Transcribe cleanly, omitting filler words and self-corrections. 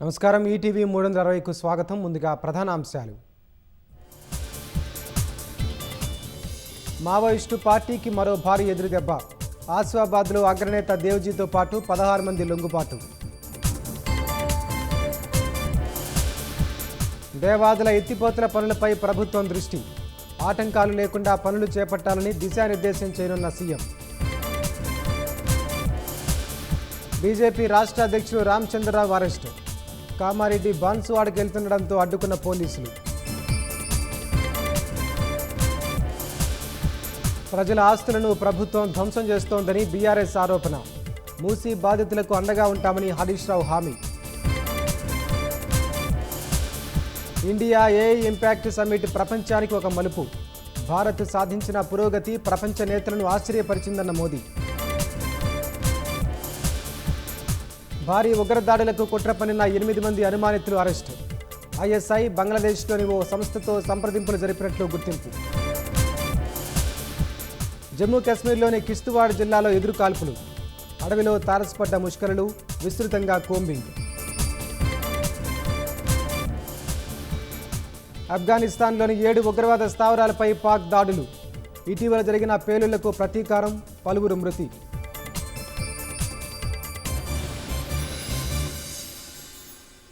నమస్కారం ఈటీవీ 360కు స్వాగతం. ముందుగా ప్రధాన అంశాలు. మావోయిస్టు పార్టీకి మరో భారీ ఎదురుదెబ్బ. ఆసిఫాబాద్లో అగ్రనేత దేవ్జీతో పాటు 16 మంది లొంగుబాటు. దేవాదుల ఎత్తిపోతల పనులపై ప్రభుత్వం దృష్టి. ఆటంకాలు లేకుండా పనులు చేపట్టాలని దిశానిర్దేశం చేయనున్న సీఎం. బీజేపీ రాష్ట్ర అధ్యక్షుడు రామచంద్రరావు అరెస్టు. కామారెడ్డి బాన్సువాడకు వెళ్తుండడంతో అడ్డుకున్న పోలీసులు. ప్రజల ఆస్తులను ప్రభుత్వం ధ్వంసం చేస్తోందని బీఆర్ఎస్ ఆరోపణ. మూసీ బాధితులకు అండగా ఉంటామని హరీష్ రావు హామీ. ఇండియా ఏఐ ఇంపాక్ట్ సమ్మిట్ ప్రపంచానికి ఒక మలుపు. భారత్ సాధించిన పురోగతి ప్రపంచ నేతలను ఆశ్చర్యపరిచిందన్న మోదీ. భారీ ఉగ్రదాడులకు కుట్ర పన్నిన 8 మంది అనుమానితులు అరెస్టు. ఐఎస్ఐ బంగ్లాదేశ్లోని ఓ సంస్థతో సంప్రదింపులు జరిపినట్లు గుర్తింపు. జమ్మూ కాశ్మీర్లోని కిష్త్వాడ్ జిల్లాలో ఎదురు కాల్పులు. అడవిలో తారసపడ్డ ముష్కరులు, విస్తృతంగా కోంబింగ్. ఆఫ్ఘనిస్తాన్లోని 7 ఉగ్రవాద స్థావరాలపై పాక్ దాడులు. ఇటీవల జరిగిన పేలుళ్లకు ప్రతీకారం, పలువురు మృతి.